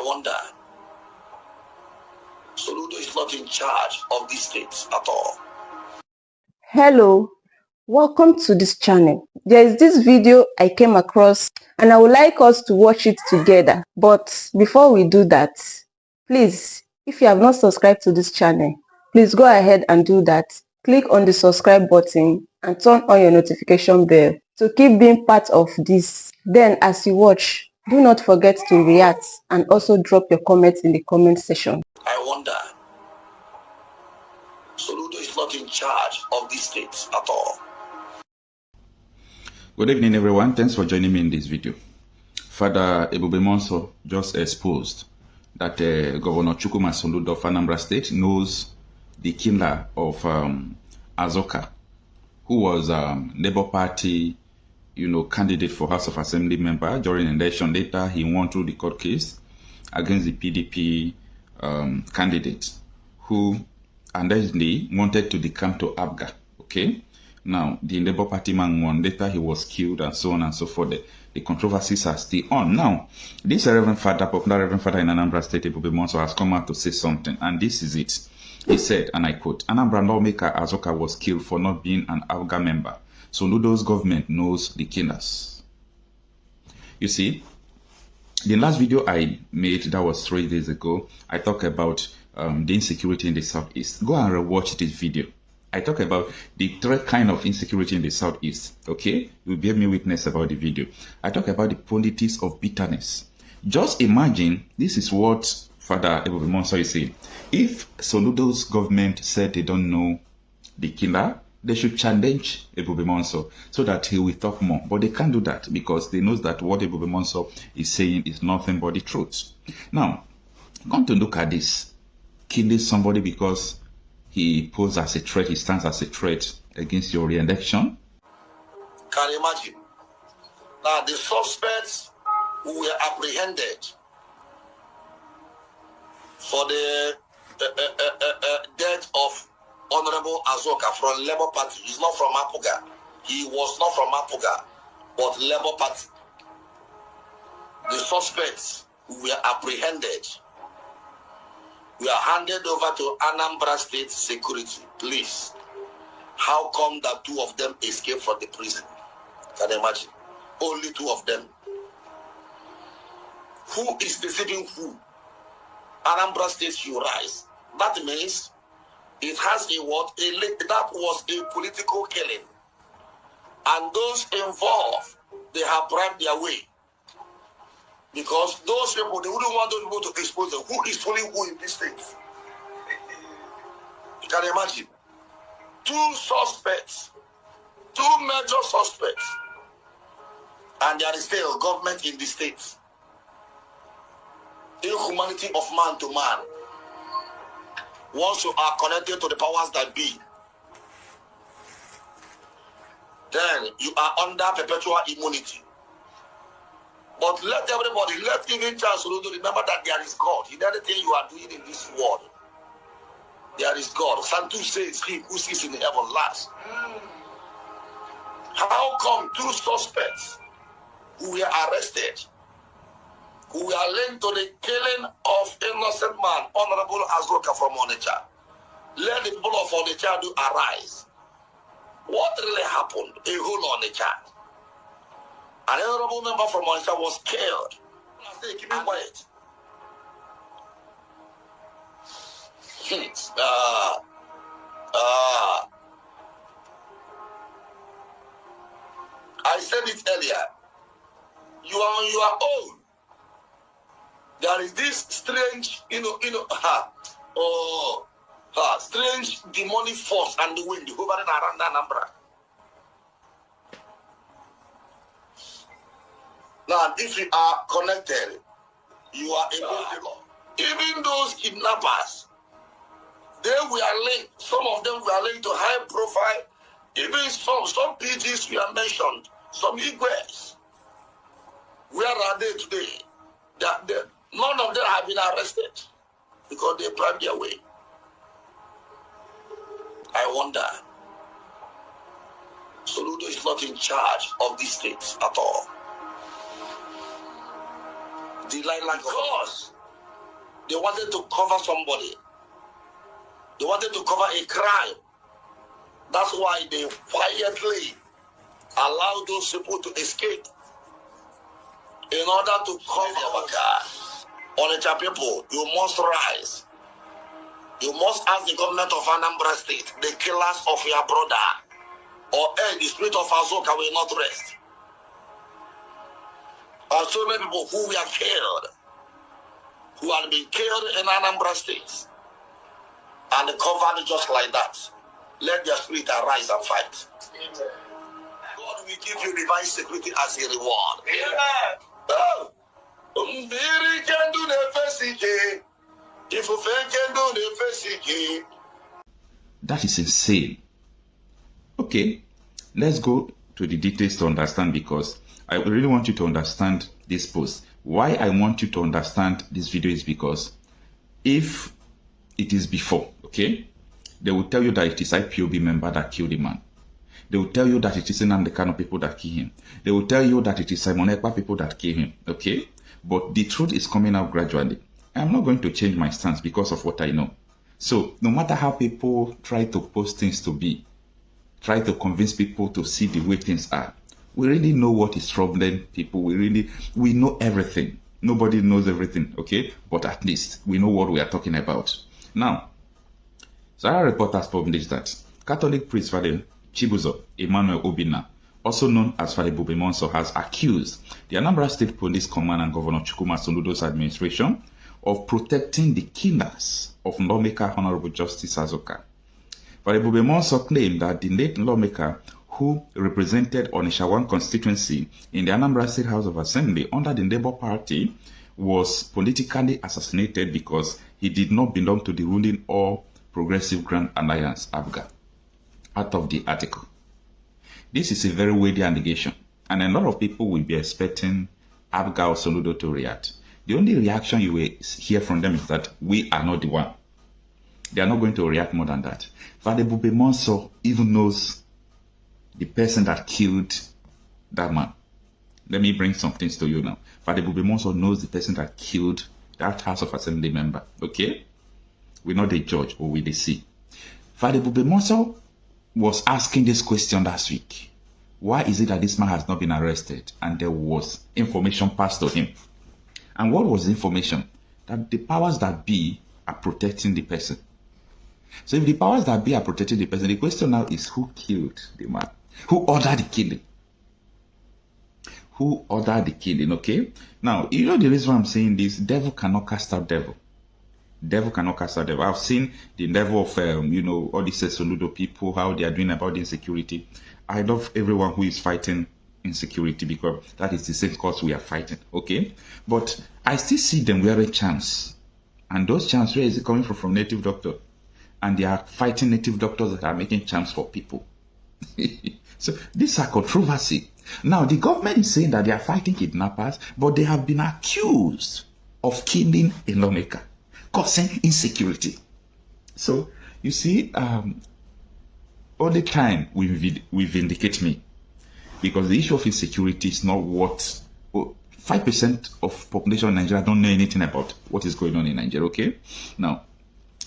wonder. Soludo is not in charge of the state at all. Hello, welcome to this channel. There is this video I came across and I would like us to watch it together. But before we do that, please, if you have not subscribed to this channel, please go ahead and do that. Click on the subscribe button and turn on your notification bell to keep being part of this. Then as you watch, do not forget to react and also drop your comments in the comment section. I wonder. Soludo is not in charge of the state at all. Good evening, everyone. Thanks for joining me in this video. Father Ebube Monso just exposed that Governor Chukwuma Soludo of Anambra State knows the killer of Azuka, who was Labour Party, candidate for House of Assembly member during election. Later, he won through the court case against the PDP candidate, who allegedly wanted to decamp to Abga. Okay. Now, the Labour Party man won. Later, he was killed and so on and so forth. The controversies are still on. Now, this Reverend Father, popular Reverend Father in Anambra State, Ebube Monso, has come out to say something. And this is it. He said, and I quote, Anambra lawmaker Azuka was killed for not being an Abga member. Soludo's government knows the killers. You see, the last video I made, that was 3 days ago, I talked about the insecurity in the Southeast. Go and rewatch this video. I talk about the third kind of insecurity in the Southeast. Okay, you bear me witness about the video. I talk about the politics of bitterness. Just imagine, this is what Father Ebube Monso is saying. If Soludo's government said they don't know the killer, they should challenge Ebube Monso so that he will talk more. But they can't do that because they know that what Ebube Monso is saying is nothing but the truth. Now, come to look at this. Killing somebody because he posed as a threat, he stands as a threat against your re-election. Can you imagine? Now, the suspects who were apprehended for the death of Honorable Azuka from Labour Party is not from Apuga. He was not from Apuga, but Labour Party. The suspects who were apprehended were handed over to Anambra State Security. Please, how come that 2 of them escaped from the prison? Can you imagine? Only 2 of them. Who is deceiving who? Anambra State should rise. That means it has a what? That was a political killing. And those involved, they have bribed their way. Because those people, they wouldn't want those people to expose them. Who is fooling who in this state? You can imagine. 2 suspects, 2 major suspects, and there is still government in the state. Inhumanity of man to man. Once you are connected to the powers that be, then you are under perpetual immunity. But let everybody, let even Charles Soludo remember that there is God in anything you are doing in this world. There is God. Santu says, he who sits in heaven last. How come 2 suspects who were arrested, who were linked to the killing of innocent man, Honorable Azuka from Onitsha, let the people of Onitsha do arise? What really happened? A whole Onitsha. An honorable member from Anambra was killed. I say, keep it quiet. I said it earlier. You are on your own. There is this strange, strange demonic force and the wind hovering around Anambra. Now, if you are connected, you are above the law. Even those kidnappers, they were linked. Some of them were linked to high profile. Even some PGs were mentioned. Some Igwes. Where are they today? None of them have been arrested because they bribed their way. I wonder. Soludo is not in charge of the state at all. Because They wanted to cover somebody. They wanted to cover a crime. That's why they quietly allowed those people to escape in order to cover our God. Onitsha people, you must rise. You must ask the government of Anambra State, the killers of your brother, or the spirit of Azuka will not rest. There are so many people who were killed, who had been killed in Anambra State, and covered just like that. Let their spirit arise and fight. Amen. God will give you divine security as a reward. Amen. Oh. That is insane. Okay, let's go to the details to understand, because I really want you to understand this post. Why I want you to understand this video is because if it is before, okay, they will tell you that it is IPOB member that killed the man. They will tell you that it is Anambra kind of people that kill him. They will tell you that it is Simon Ekpa people that kill him, okay? But the truth is coming out gradually. I'm not going to change my stance because of what I know. So no matter how people try to post things to be, try to convince people to see the way things are, we really know what is troubling people. We know everything. Nobody knows everything, okay? But at least we know what we are talking about. Now, Sarah report has published that Catholic priest Father Chibuzo Emmanuel Obinna, also known as Father Ebube Monso, has accused the Anambra State Police Command and Governor Chukwuma Soludo's administration of protecting the killers of lawmaker Honorable Justice Azuka. Father Ebube Monso claimed that the late lawmaker, who represented Onitsha 1 constituency in the Anambra State House of Assembly under the Labour Party, was politically assassinated because he did not belong to the ruling All Progressive Grand Alliance, ABGA. Out of the article. This is a very weighty allegation, and a lot of people will be expecting ABGA or Soludo to react. The only reaction you will hear from them is that we are not the one. They are not going to react more than that. Father Ebube Monso even knows the person that killed that man. Let me bring some things to you now. Father Ebube Monso knows the person that killed that House of Assembly member. Okay? We're not the judge, but we the see. Father Ebube Monso was asking this question last week. Why is it that this man has not been arrested? And there was information passed to him. And what was the information? That the powers that be are protecting the person. So if the powers that be are protecting the person, the question now is who killed the man? Who ordered the killing? Who ordered the killing, okay? Now, you know the reason why I'm saying this, devil cannot cast out devil. Devil cannot cast out devil. I've seen the level of, all these Soludo people, how they are doing about the insecurity. I love everyone who is fighting insecurity because that is the same cause we are fighting, okay? But I still see them wearing charms. And those charms, where is it coming from? From native doctor. And they are fighting native doctors that are making charms for people. So these are controversy. Now, the government is saying that they are fighting kidnappers, but they have been accused of killing a lawmaker, causing insecurity. So, you see, all the time we vindicate me, because the issue of insecurity is not what 5% of population in Nigeria don't know anything about what is going on in Nigeria, okay? Now,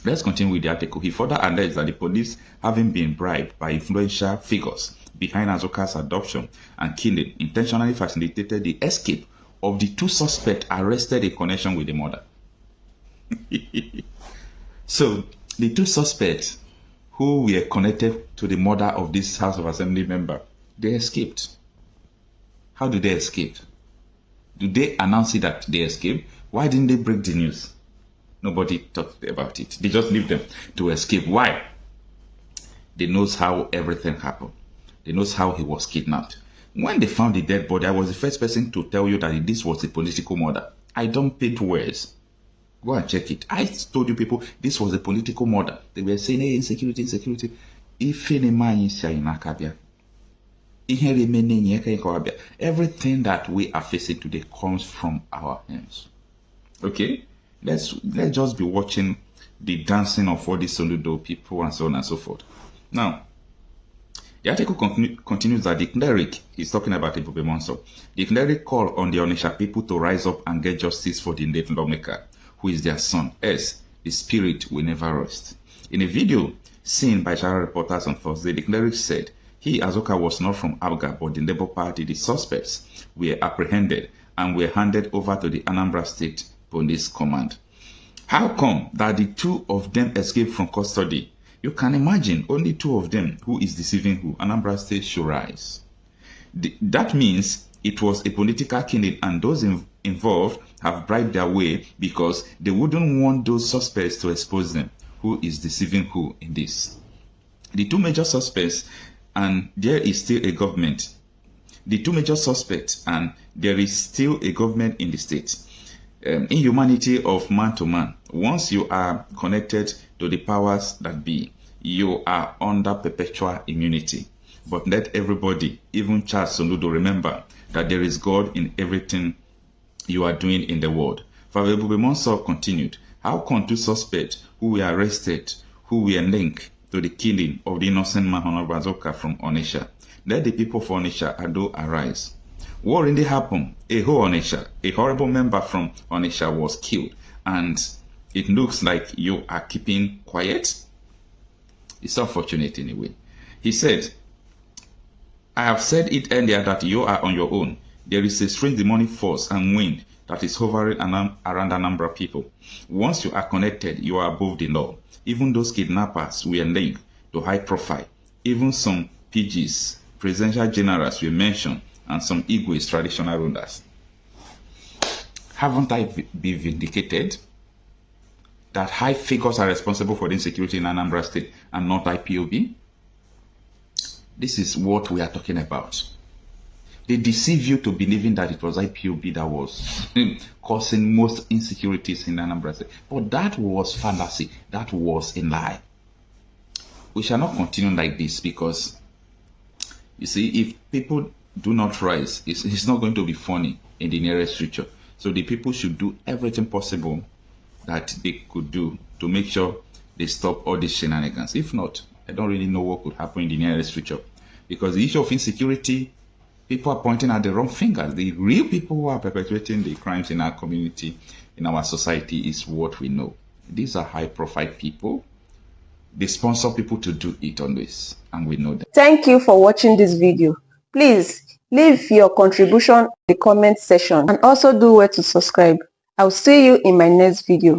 let's continue with the article. He further alleged that the police, having been bribed by influential figures behind Azuka's adoption and killing, intentionally facilitated the escape of the two suspects arrested in connection with the murder. So, the two suspects who were connected to the murder of this House of Assembly member, they escaped. How did they escape? Do they announce it that they escaped? Why didn't they break the news? Nobody talked about it. They just leave them to escape. Why? They knows how everything happened. They knows how he was kidnapped. When they found the dead body, I was the first person to tell you that this was a political murder. I don't paint words. Go and check it. I told you people, this was a political murder. They were saying, hey, insecurity, insecurity. Everything that we are facing today comes from our hands. Okay? Let's just be watching the dancing of all these Soludo people and so on and so forth. Now, the article continues that the cleric is talking about Ebube Monso. The cleric called on the Onitsha people to rise up and get justice for the late lawmaker, who is their son, as the spirit will never rest. In a video seen by Shara reporters on Thursday, the cleric said he, Azuka, was not from Abga but the Labour Party. The suspects were apprehended and were handed over to the Anambra State Police Command. How come that the two of them escaped from custody? You can imagine only two of them. Who is deceiving who? Anambra State should rise. That means it was a political killing, and those involved have bribed their way because they wouldn't want those suspects to expose them. Who is deceiving who in this? The two major suspects, and there is still a government. The two major suspects, and there is still a government in the state. Inhumanity of man to man. Once you are connected to the powers that be, you are under perpetual immunity. But let everybody, even Charles Soludo, remember that there is God in everything you are doing in the world. Father Ebube Monso continued, how come two suspects who were arrested, who were linked to the killing of the innocent man Anambra Azuka from Onitsha? Let the people of Onitsha Ado arise. What really happened? A whole Onitsha, a horrible member from Onitsha was killed, and it looks like you are keeping quiet. It's unfortunate anyway. He said, I have said it earlier that you are on your own. There is a strange demonic force and wind that is hovering around Anambra people. Once you are connected, you are above the law. Even those kidnappers were linked to high profile. Even some PGs, presidential generals were mentioned, and some Igwes, traditional rulers. Haven't I been vindicated that high figures are responsible for the insecurity in Anambra State and not IPOB? This is what we are talking about. They deceive you to believing that it was IPOB that was causing most insecurities in Anambra State. But that was fallacy. That was a lie. We shall not continue like this because, you see, if people do not rise, it's not going to be funny in the nearest future. So the people should do everything possible that they could do to make sure they stop all these shenanigans. If not, I don't really know what could happen in the nearest future. Because the issue of insecurity, people are pointing at the wrong fingers. The real people who are perpetuating the crimes in our community, in our society, is what we know. These are high-profile people. They sponsor people to do it always, and we know that. Thank you for watching this video. Please leave your contribution in the comment section and also do well to subscribe. I'll see you in my next video.